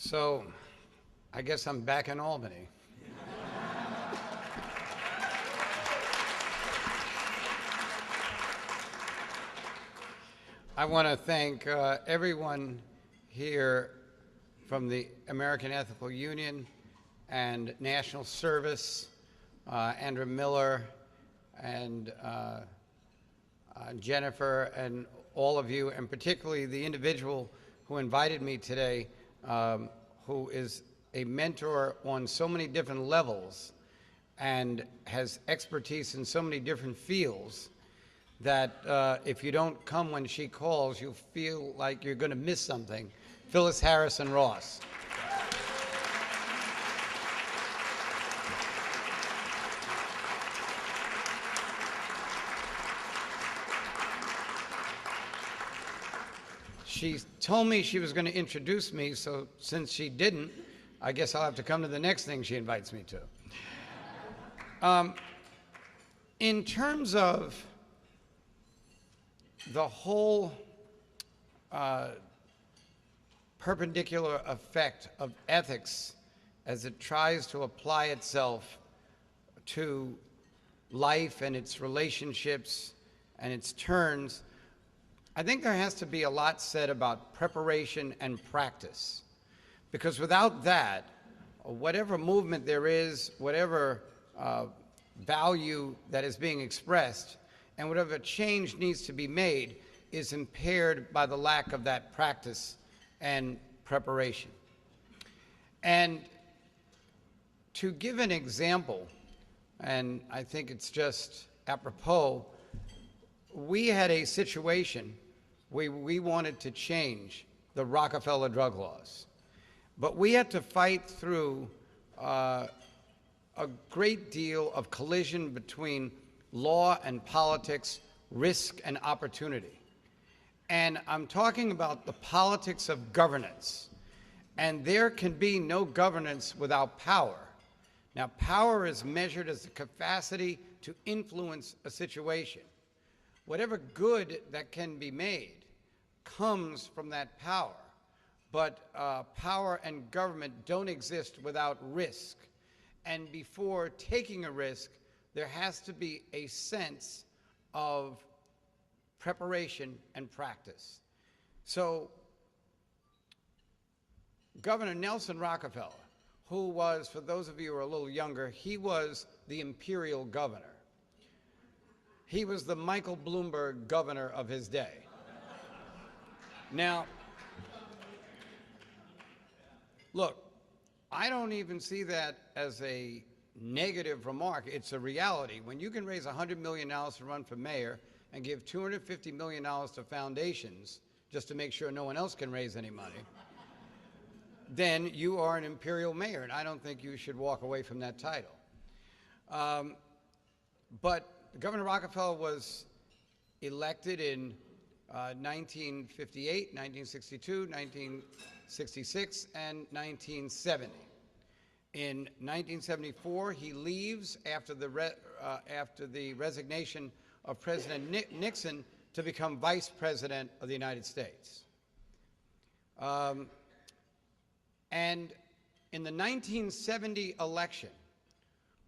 So, I guess I'm back in Albany. I want to thank everyone here from the American Ethical Union and National Service, Andrew Miller and Jennifer and all of you, and particularly the individual who invited me today, who is a mentor on so many different levels and has expertise in so many different fields that if you don't come when she calls, you'll feel like you're going to miss something. Phyllis Harrison Ross. She told me she was going to introduce me, so since she didn't, I guess I'll have to come to the next thing she invites me to. In terms of the whole perpendicular effect of ethics as it tries to apply itself to life and its relationships and its turns, I think there has to be a lot said about preparation and practice. Because without that, whatever movement there is, whatever value that is being expressed, and whatever change needs to be made is impaired by the lack of that practice and preparation. And to give an example, and I think it's just apropos, we had a situation where we wanted to change the Rockefeller drug laws. But we had to fight through a great deal of collision between law and politics, risk and opportunity. And I'm talking about the politics of governance. And there can be no governance without power. Now, power is measured as the capacity to influence a situation. Whatever good that can be made comes from that power. But power and government don't exist without risk. And before taking a risk, there has to be a sense of preparation and practice. So Governor Nelson Rockefeller, who was, for those of you who are a little younger, he was the imperial governor. He was the Michael Bloomberg governor of his day. Now, look, I don't even see that as a negative remark. It's a reality. When you can raise $100 million to run for mayor and give $250 million to foundations just to make sure no one else can raise any money, then you are an imperial mayor, and I don't think you should walk away from that title. But Governor Rockefeller was elected in 1958, 1962, 1966, and 1970. In 1974, he leaves after the resignation of President Nixon to become Vice President of the United States. And in the 1970 election,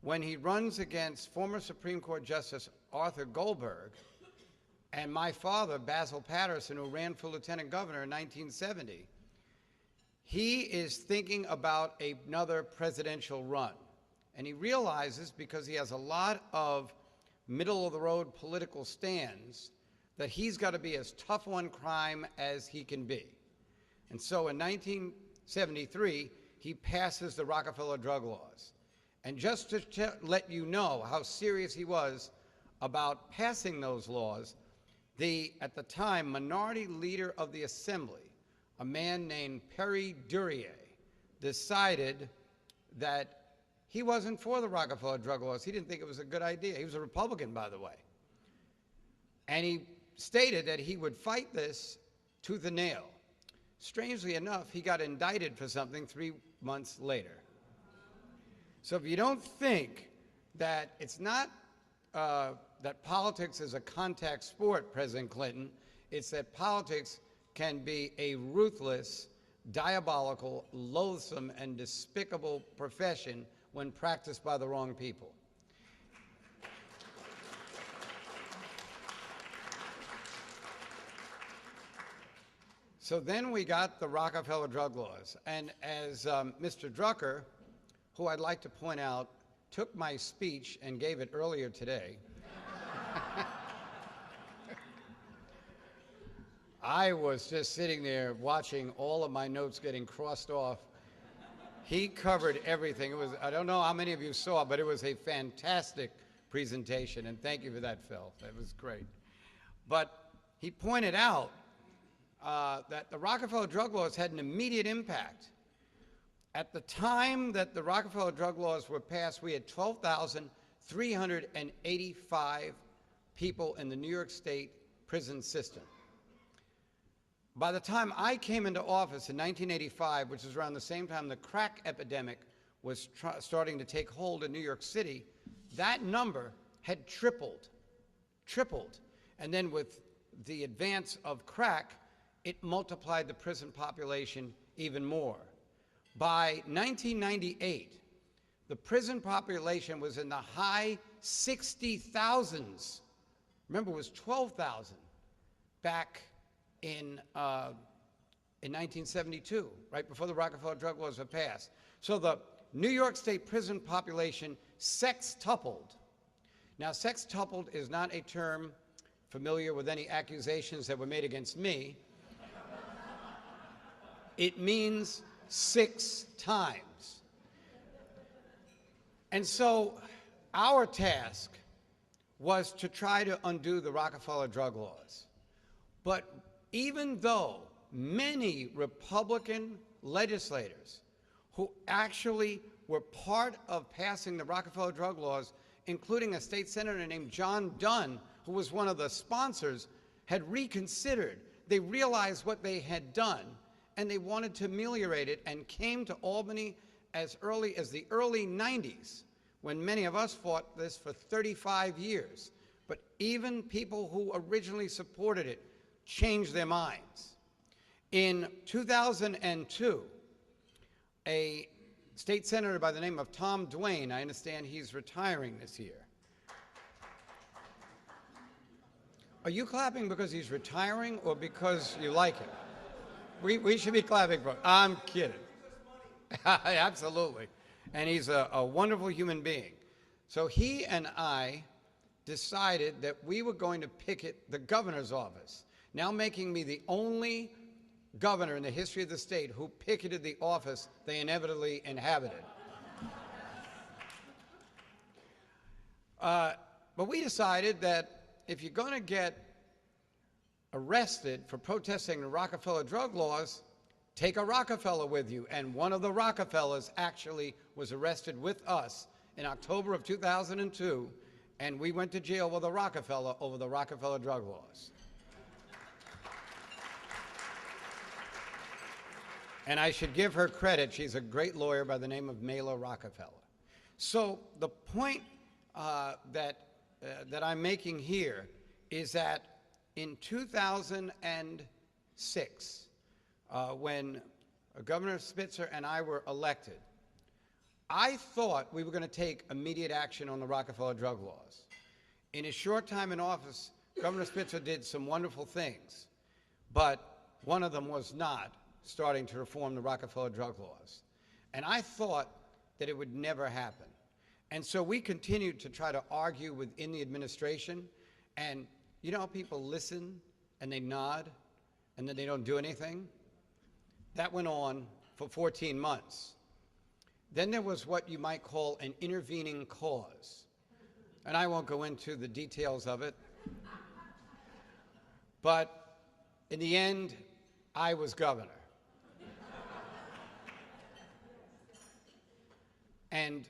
when he runs against former Supreme Court Justice Arthur Goldberg and my father, Basil Paterson, who ran for lieutenant governor in 1970, he is thinking about another presidential run. And he realizes, because he has a lot of middle-of-the-road political stands, that he's got to be as tough on crime as he can be. And so in 1973, he passes the Rockefeller drug laws. And just to let you know how serious he was about passing those laws, at the time, minority leader of the Assembly, a man named Perry Duryea, decided that he wasn't for the Rockefeller drug laws. He didn't think it was a good idea. He was a Republican, by the way. And he stated that he would fight this tooth and nail. Strangely enough, he got indicted for something 3 months later. So if you don't think that it's not that politics is a contact sport, President Clinton, it's that politics can be a ruthless diabolical, loathsome, and despicable profession when practiced by the wrong people. So then we got the Rockefeller drug laws. And as Mr. Drucker, who I'd like to point out, took my speech and gave it earlier today, I was just sitting there watching all of my notes getting crossed off. He covered everything. It was, I don't know how many of you saw, but it was a fantastic presentation, and thank you for that, Phil. That was great. But he pointed out that the Rockefeller drug laws had an immediate impact. At the time that the Rockefeller drug laws were passed, we had 12,385 people in the New York State prison system. By the time I came into office in 1985, which was around the same time the crack epidemic was starting to take hold in New York City, that number had tripled. And then with the advance of crack, it multiplied the prison population even more. By 1998, the prison population was in the high 60,000s. Remember, it was 12,000 back in 1972, right before the Rockefeller drug laws were passed. So the New York State prison population sextupled. Now, sextupled is not a term familiar with any accusations that were made against me. It means 6 times. And so our task was to try to undo the Rockefeller drug laws. But even though many Republican legislators who actually were part of passing the Rockefeller drug laws, including a state senator named John Dunn, who was one of the sponsors, had reconsidered. They realized what they had done, and they wanted to ameliorate it, and came to Albany as early as the early 90s, when many of us fought this for 35 years. But even people who originally supported it changed their minds. In 2002, a state senator by the name of Tom Duane, I understand he's retiring this year. Are you clapping because he's retiring or because you like him? We should be clapping for him. I'm kidding. Absolutely. And he's a wonderful human being. So he and I decided that we were going to picket the governor's office, now making me the only governor in the history of the state who picketed the office they inevitably inhabited. But we decided that if you're going to get arrested for protesting the Rockefeller drug laws, take a Rockefeller with you. And one of the Rockefellers actually was arrested with us in October of 2002, and we went to jail with a Rockefeller over the Rockefeller drug laws. And I should give her credit. She's a great lawyer by the name of Mela Rockefeller. So the point that I'm making here is that in 2006, when Governor Spitzer and I were elected, I thought we were going to take immediate action on the Rockefeller drug laws. In his short time in office, Governor Spitzer did some wonderful things, but one of them was not starting to reform the Rockefeller drug laws. And I thought that it would never happen. And so we continued to try to argue within the administration, and you know how people listen and they nod and then they don't do anything? That went on for 14 months. Then there was what you might call an intervening cause. And I won't go into the details of it. But in the end, I was governor. And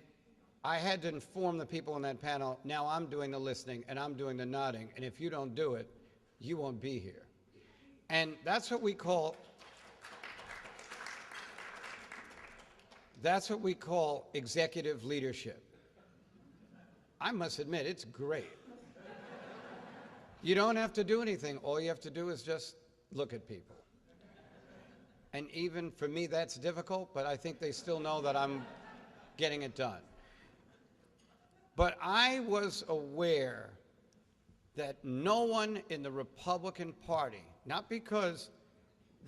I had to inform the people on that panel, now I'm doing the listening and I'm doing the nodding, and if you don't do it, you won't be here. And that's what we call executive leadership. I must admit, it's great. You don't have to do anything. All you have to do is just look at people. And even for me, that's difficult, but I think they still know that I'm getting it done. But I was aware that no one in the Republican Party, not because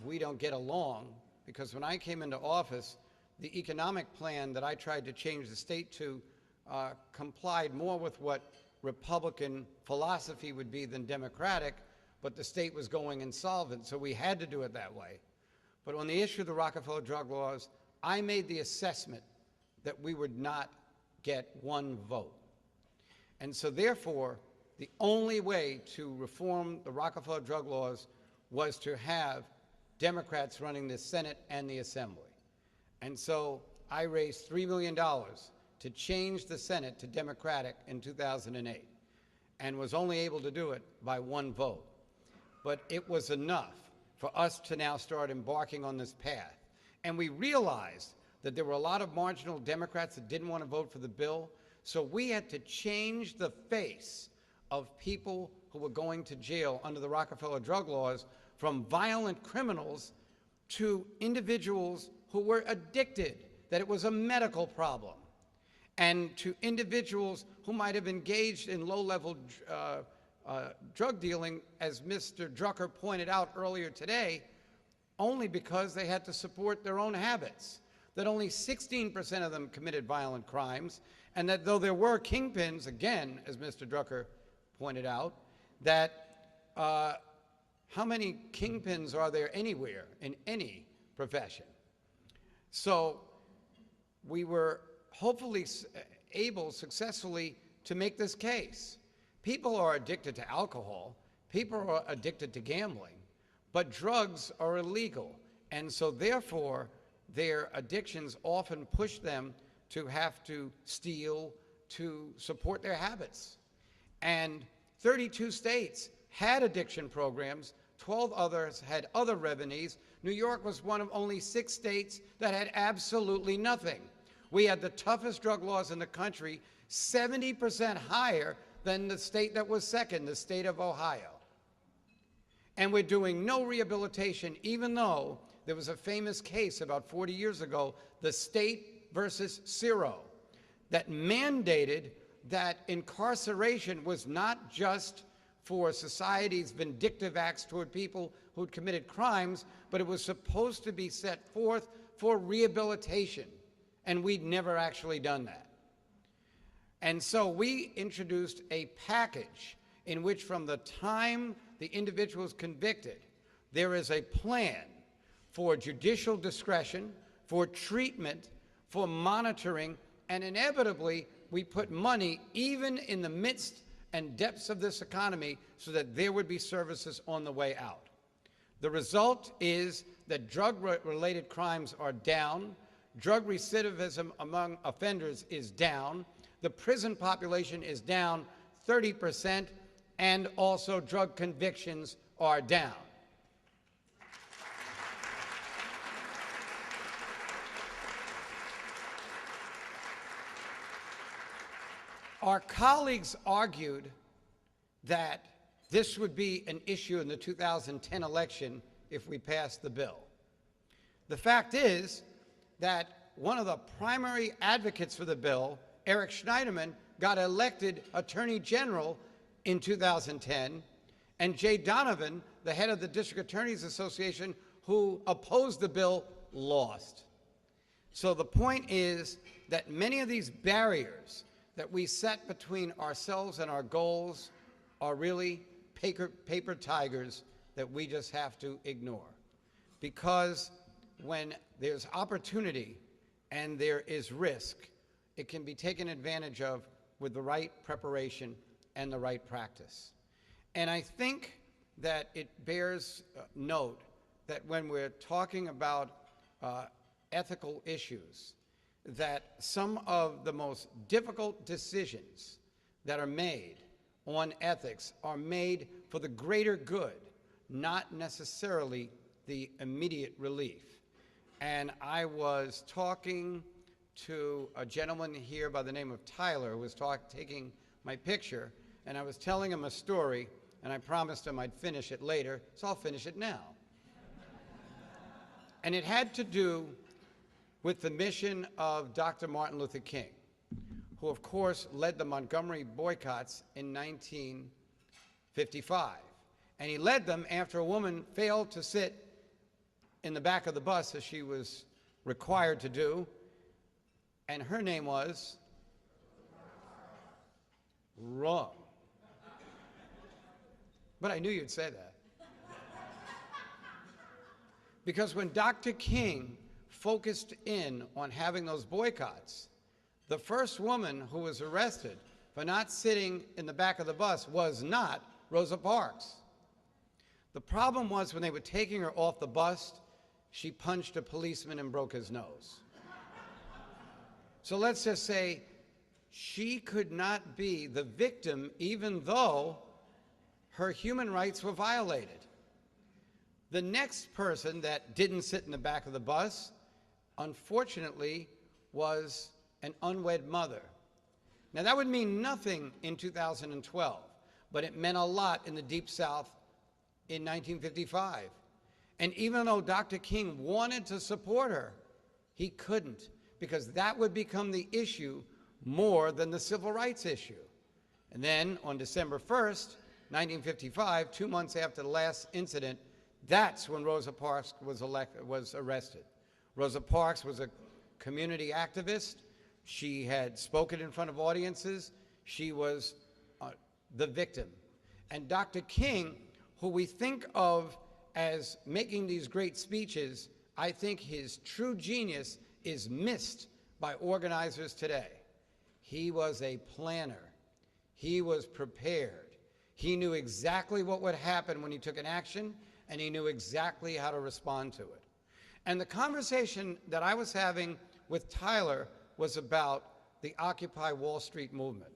we don't get along, because when I came into office, the economic plan that I tried to change the state to complied more with what Republican philosophy would be than Democratic, but the state was going insolvent, so we had to do it that way. But on the issue of the Rockefeller drug laws, I made the assessment that we would not get one vote. And so therefore, the only way to reform the Rockefeller drug laws was to have Democrats running the Senate and the Assembly. And so I raised $3 million to change the Senate to Democratic in 2008, and was only able to do it by one vote. But it was enough for us to now start embarking on this path. And we realized that there were a lot of marginal Democrats that didn't want to vote for the bill, so we had to change the face of people who were going to jail under the Rockefeller drug laws from violent criminals to individuals who were addicted, that it was a medical problem, and to individuals who might have engaged in low-level drug dealing, as Mr. Drucker pointed out earlier today, only because they had to support their own habits, that only 16% of them committed violent crimes, and that though there were kingpins, again, as Mr. Drucker pointed out, that how many kingpins are there anywhere in any profession? So we were hopefully able successfully to make this case. People are addicted to alcohol, people are addicted to gambling, but drugs are illegal. And so therefore, their addictions often push them to have to steal to support their habits. And 32 states had addiction programs, 12 others had other remedies. New York was one of only 6 states that had absolutely nothing. We had the toughest drug laws in the country, 70% higher than the state that was second, the state of Ohio. And we're doing no rehabilitation, even though there was a famous case about 40 years ago, the State versus Ciro, that mandated that incarceration was not just for society's vindictive acts toward people who'd committed crimes, but it was supposed to be set forth for rehabilitation. And we'd never actually done that. And so we introduced a package in which from the time the individual is convicted, there is a plan for judicial discretion, for treatment, for monitoring, and inevitably we put money even in the midst and depths of this economy so that there would be services on the way out. The result is that drug-related crimes are down, drug recidivism among offenders is down, the prison population is down 30%, and also drug convictions are down. Our colleagues argued that this would be an issue in the 2010 election if we passed the bill. The fact is that one of the primary advocates for the bill, Eric Schneiderman, got elected Attorney General in 2010, and Jay Donovan, the head of the District Attorneys Association, who opposed the bill, lost. So the point is that many of these barriers that we set between ourselves and our goals are really paper tigers that we just have to ignore. Because when there's opportunity and there is risk, it can be taken advantage of with the right preparation and the right practice. And I think that it bears note that when we're talking about ethical issues, that some of the most difficult decisions that are made on ethics are made for the greater good, not necessarily the immediate relief. And I was talking to a gentleman here by the name of Tyler who was taking my picture, and I was telling him a story, and I promised him I'd finish it later, so I'll finish it now. And it had to do with the mission of Dr. Martin Luther King, who of course led the Montgomery boycotts in 1955. And he led them after a woman failed to sit in the back of the bus as she was required to do, and her name was wrong. But I knew you'd say that. Because when Dr. King focused in on having those boycotts, the first woman who was arrested for not sitting in the back of the bus was not Rosa Parks. The problem was when they were taking her off the bus, she punched a policeman and broke his nose. So let's just say she could not be the victim even though her human rights were violated. The next person that didn't sit in the back of the bus, unfortunately, was an unwed mother. Now that would mean nothing in 2012, but it meant a lot in the Deep South in 1955. And even though Dr. King wanted to support her, he couldn't, because that would become the issue more than the civil rights issue. And then on December 1st, 1955, 2 months after the last incident, that's when Rosa Parks was arrested. Rosa Parks was a community activist. She had spoken in front of audiences. She was the victim. And Dr. King, who we think of as making these great speeches, I think his true genius is missed by organizers today. He was a planner. He was prepared. He knew exactly what would happen when he took an action, and he knew exactly how to respond to it. And the conversation that I was having with Tyler was about the Occupy Wall Street movement,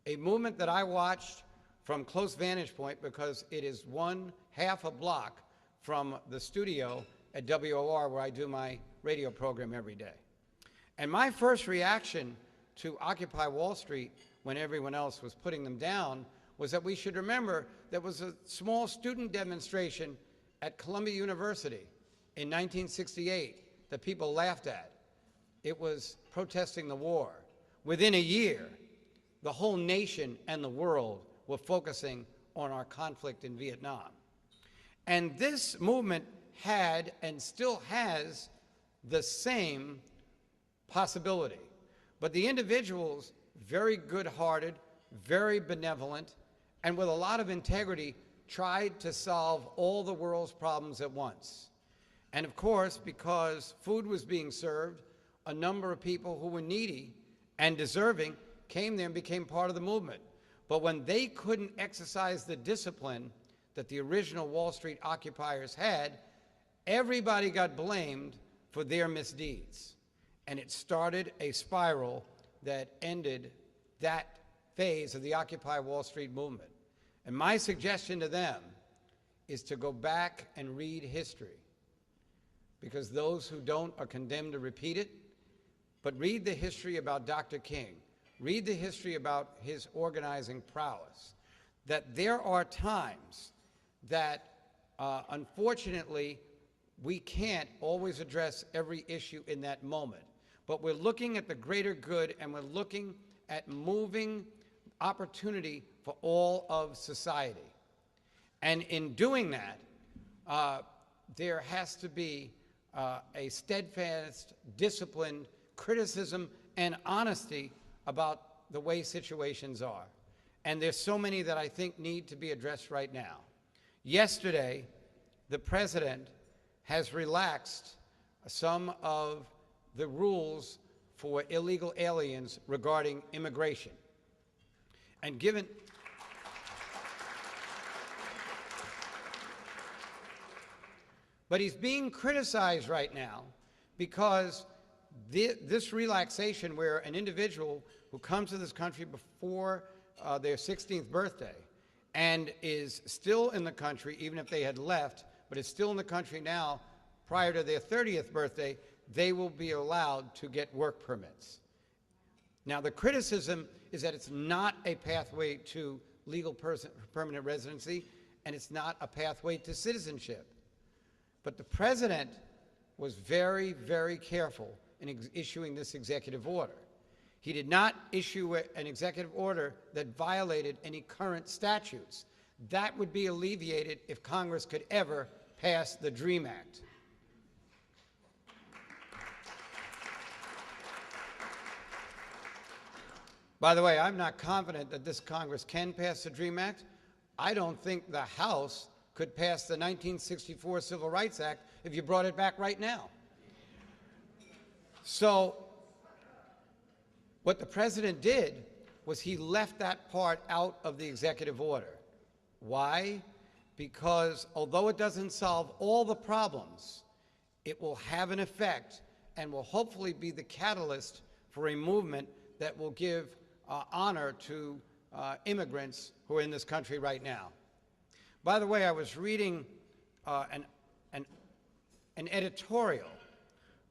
a movement that I watched from close vantage point because it is one half a block from the studio at WOR where I do my radio program every day. And my first reaction to Occupy Wall Street when everyone else was putting them down was that we should remember there was a small student demonstration at Columbia University in 1968 that people laughed at. It was protesting the war. Within a year, the whole nation and the world were focusing on our conflict in Vietnam. And this movement had and still has the same possibility. But the individuals, very good-hearted, very benevolent, and with a lot of integrity, tried to solve all the world's problems at once. And of course, because food was being served, a number of people who were needy and deserving came there and became part of the movement. But when they couldn't exercise the discipline that the original Wall Street occupiers had, everybody got blamed for their misdeeds. And it started a spiral that ended that phase of the Occupy Wall Street movement. And my suggestion to them is to go back and read history, because those who don't are condemned to repeat it. But read the history about Dr. King. Read the history about his organizing prowess. That there are times that, unfortunately, we can't always address every issue in that moment. But we're looking at the greater good, and we're looking at moving opportunity for all of society. And in doing that, there has to be a steadfast, disciplined criticism and honesty about the way situations are. And there's so many that I think need to be addressed right now. Yesterday, the president has relaxed some of the rules for illegal aliens regarding immigration. And given but he's being criticized right now because this relaxation, where an individual who comes to this country before their 16th birthday and is still in the country, even if they had left, but is still in the country now prior to their 30th birthday, they will be allowed to get work permits. Now, the criticism is that it's not a pathway to legal permanent residency, and it's not a pathway to citizenship. But the president was very, very careful in issuing this executive order. He did not issue an executive order that violated any current statutes. That would be alleviated if Congress could ever pass the DREAM Act. By the way, I'm not confident that this Congress can pass the DREAM Act. I don't think the House could pass the 1964 Civil Rights Act if you brought it back right now. So what the president did was he left that part out of the executive order. Why? Because although it doesn't solve all the problems, it will have an effect and will hopefully be the catalyst for a movement that will give honor to immigrants who are in this country right now. By the way, I was reading an editorial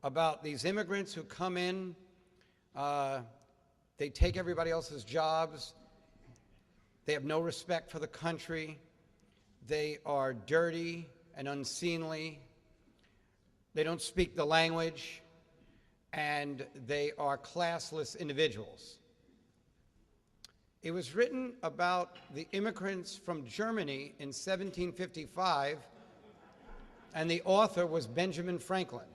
about these immigrants who come in. They take everybody else's jobs. They have no respect for the country. They are dirty and unseemly. They don't speak the language, and they are classless individuals. It was written about the immigrants from Germany in 1755, and the author was Benjamin Franklin.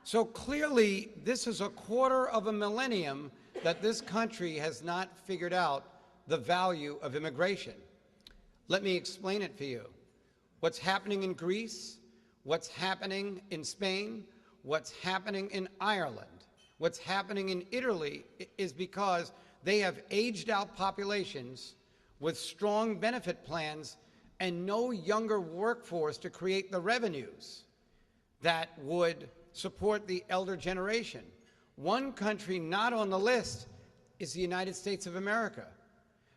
So clearly, this is a quarter of a millennium that this country has not figured out the value of immigration. Let me explain it for you. What's happening in Greece, what's happening in Spain, what's happening in Ireland, what's happening in Italy is because they have aged out populations with strong benefit plans and no younger workforce to create the revenues that would support the elder generation. One country not on the list is the United States of America,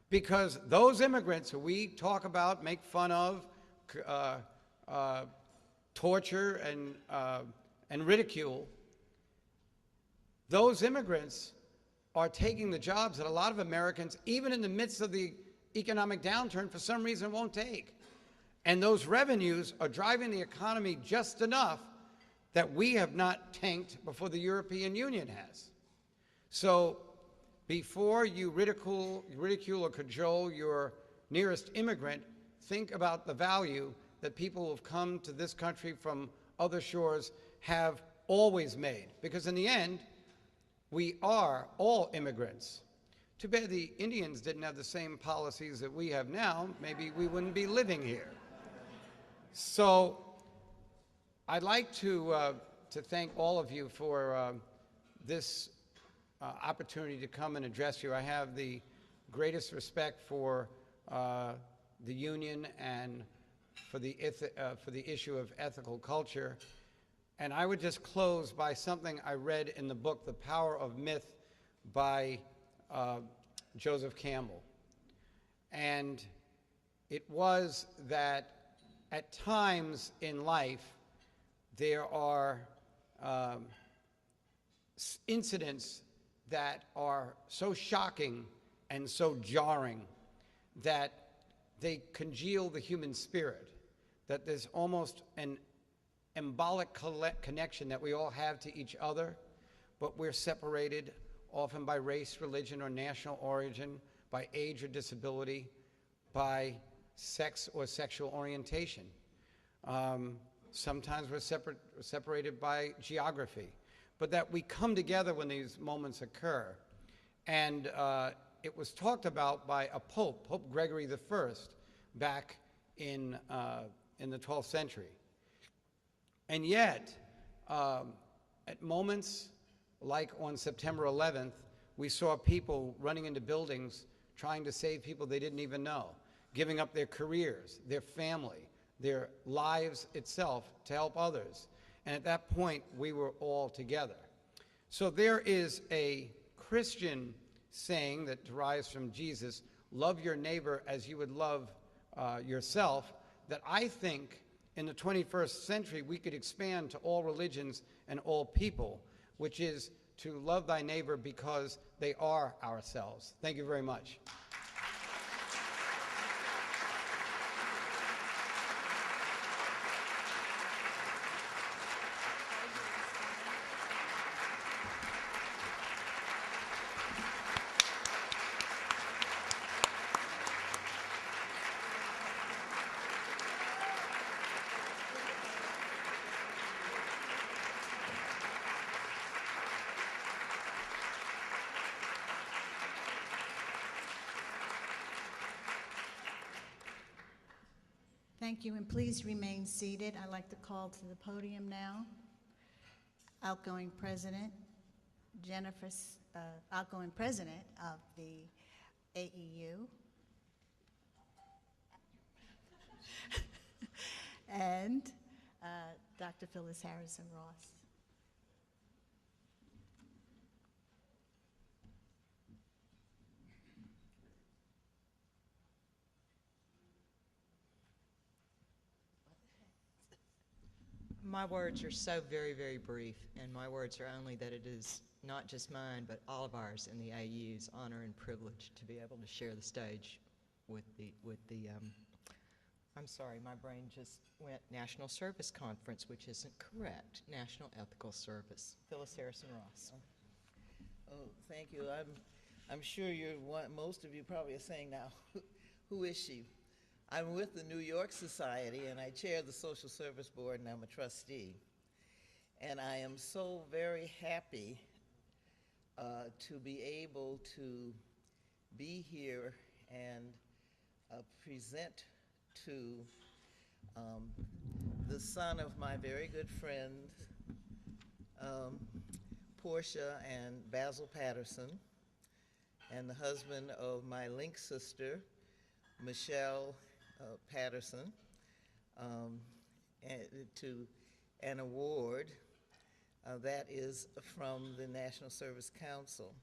because those immigrants who we talk about, make fun of, torture and ridicule, those immigrants are taking the jobs that a lot of Americans, even in the midst of the economic downturn, for some reason won't take. And those revenues are driving the economy just enough that we have not tanked before the European Union has. So before you ridicule or cajole your nearest immigrant, think about the value that people who have come to this country from other shores have always made. Because in the end, we are all immigrants. Too bad the Indians didn't have the same policies that we have now. Maybe we wouldn't be living here. So I'd like to thank all of you for this opportunity to come and address you. I have the greatest respect for the union and for the issue of ethical culture. And I would just close by something I read in the book, The Power of Myth, by Joseph Campbell. And it was that at times in life, there are incidents that are so shocking and so jarring that they congeal the human spirit, that there's almost an embolic connection that we all have to each other, but we're separated often by race, religion, or national origin, by age or disability, by sex or sexual orientation. Sometimes we're separated by geography, but that we come together when these moments occur. And it was talked about by a pope, Pope Gregory I, back in the 12th century. And yet, at moments like on September 11th, we saw people running into buildings trying to save people they didn't even know, giving up their careers, their family, their lives itself to help others. And at that point, we were all together. So there is a Christian saying that derives from Jesus, love your neighbor as you would love yourself, that I think in the 21st century we could expand to all religions and all people, which is to love thy neighbor because they are ourselves. Thank you very much. Thank you, and please remain seated. I'd like to call to the podium now outgoing President outgoing President of the AEU, and Dr. Phyllis Harrison Ross. My words are so very, very brief, and my words are only that it is not just mine, but all of ours in the AU's honor and privilege to be able to share the stage with the I'm sorry, my brain just went National Service Conference, which isn't correct. National Ethical Service. Phyllis Harrison Ross. Oh, thank you. I'm sure most of you probably are saying now, who is she? I'm with the New York Society, and I chair the Social Service Board, and I'm a trustee. And I am so very happy to be able to be here and present to the son of my very good friend, Portia and Basil Paterson, and the husband of my link sister, Michelle Paterson, to an award that is from the National Service Council.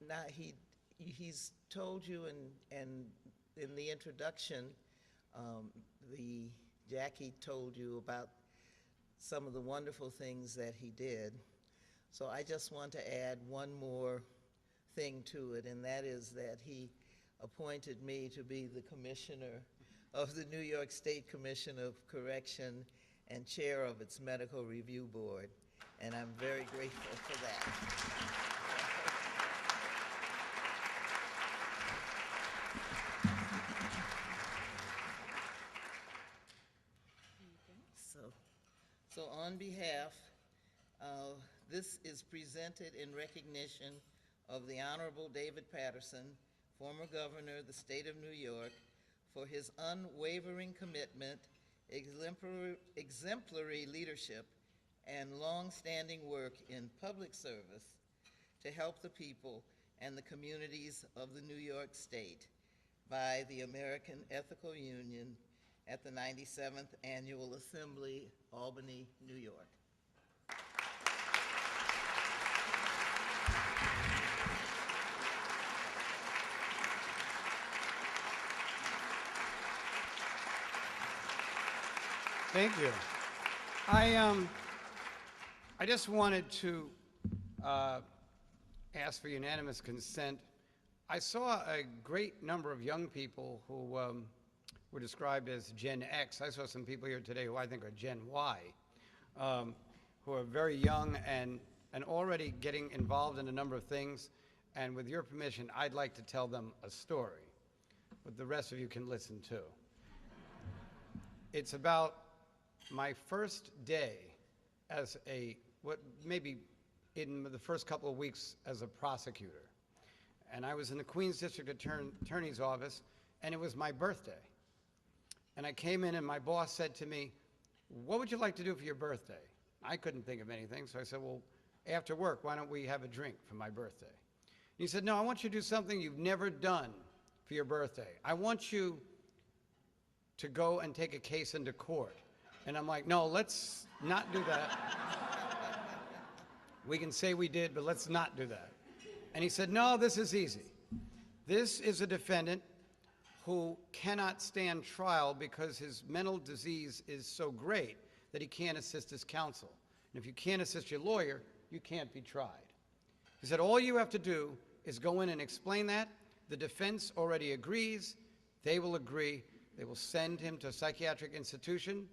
Now, he's told you and in the introduction, Jackie told you about some of the wonderful things that he did. So I just want to add one more thing to it, and that is that he appointed me to be the commissioner of the New York State Commission of Correction and chair of its medical review board, and I'm very grateful for that. So on behalf, this is presented in recognition of the Honorable David Paterson, former governor of the state of New York, for his unwavering commitment, exemplary leadership, and long-standing work in public service to help the people and the communities of the New York State by the American Ethical Union at the 97th Annual Assembly, Albany, New York. Thank you. I just wanted to ask for unanimous consent. I saw a great number of young people who were described as Gen X. I saw some people here today who I think are Gen Y, who are very young and already getting involved in a number of things. And with your permission, I'd like to tell them a story, but the rest of you can listen too. It's about my first day as maybe in the first couple of weeks as a prosecutor. And I was in the Queens District Attorney's office, and it was my birthday. And I came in and my boss said to me, "What would you like to do for your birthday?" I couldn't think of anything, so I said, "Well, after work, why don't we have a drink for my birthday?" And he said, "No, I want you to do something you've never done for your birthday. I want you to go and take a case into court." And I'm like, "No, let's not do that. We can say we did, but let's not do that." And he said, "No, this is easy. This is a defendant who cannot stand trial because his mental disease is so great that he can't assist his counsel. And if you can't assist your lawyer, you can't be tried." He said, "All you have to do is go in and explain that. The defense already agrees. They will agree. They will send him to a psychiatric institution,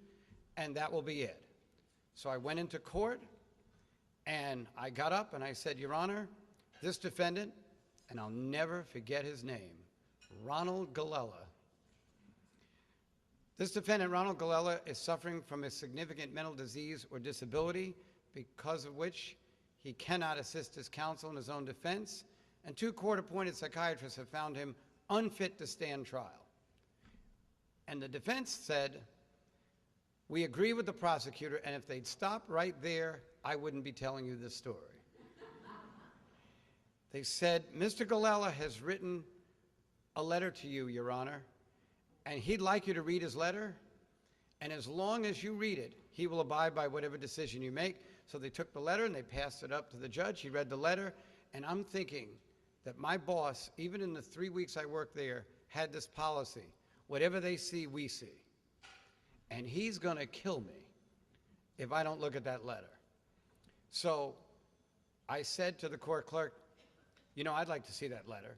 and that will be it." So I went into court, and I got up and I said, "Your Honor, this defendant," and I'll never forget his name, Ronald Galella. "This defendant, Ronald Galella, is suffering from a significant mental disease or disability because of which he cannot assist his counsel in his own defense, and 2 court-appointed psychiatrists have found him unfit to stand trial. And the defense said, we agree with the prosecutor, and if they'd stop right there, I wouldn't be telling you this story. They said, Mr. Galella has written a letter to you, Your Honor, and he'd like you to read his letter, and as long as you read it, he will abide by whatever decision you make. So they took the letter and they passed it up to the judge. He read the letter, and I'm thinking that my boss, even in the 3 weeks I worked there, had this policy: whatever they see, we see. And he's going to kill me if I don't look at that letter. So I said to the court clerk, you know, I'd like to see that letter.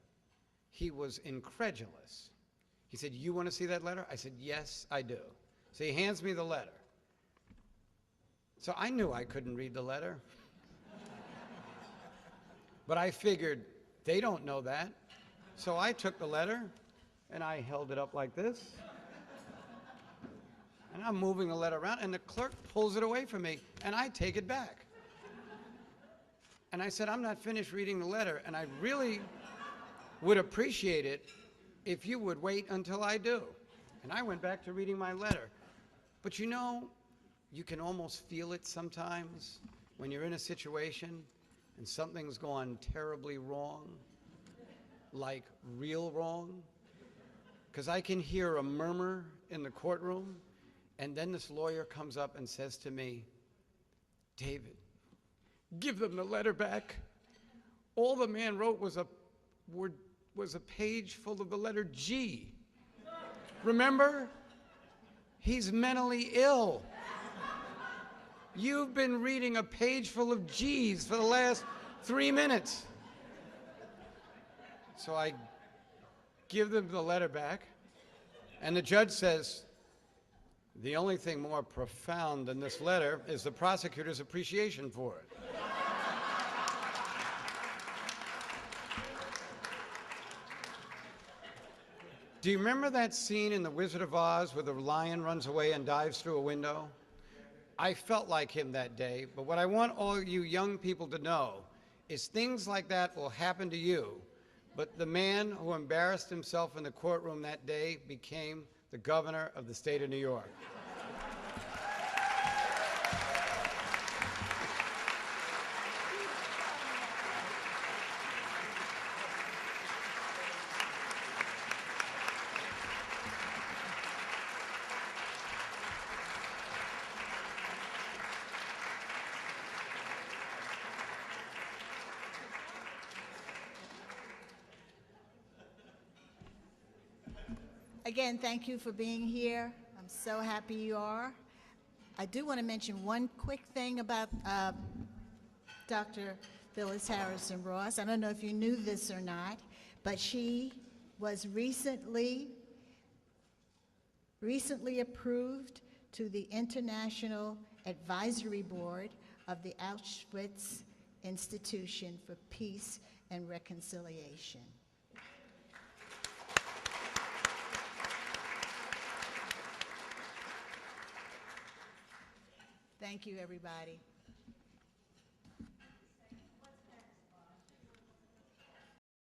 He was incredulous. He said, you want to see that letter? I said, yes, I do. So he hands me the letter. So I knew I couldn't read the letter. But I figured they don't know that. So I took the letter and I held it up like this. And I'm moving the letter around, and the clerk pulls it away from me, and I take it back. And I said, I'm not finished reading the letter, and I really would appreciate it if you would wait until I do. And I went back to reading my letter. But you know, you can almost feel it sometimes when you're in a situation and something's gone terribly wrong, like real wrong. Because I can hear a murmur in the courtroom, and then this lawyer comes up and says to me, David, give them the letter back. All the man wrote was a page full of the letter G. Remember? He's mentally ill. You've been reading a page full of G's for the last 3 minutes. So I give them the letter back, and the judge says, the only thing more profound than this letter is the prosecutor's appreciation for it. Do you remember that scene in The Wizard of Oz where the lion runs away and dives through a window? I felt like him that day, but what I want all you young people to know is things like that will happen to you, but the man who embarrassed himself in the courtroom that day became the governor of the state of New York. Again, thank you for being here. I'm so happy you are. I do want to mention one quick thing about Dr. Phyllis Harrison Ross. I don't know if you knew this or not, but she was recently approved to the International Advisory Board of the Auschwitz Institution for Peace and Reconciliation. Thank you, everybody.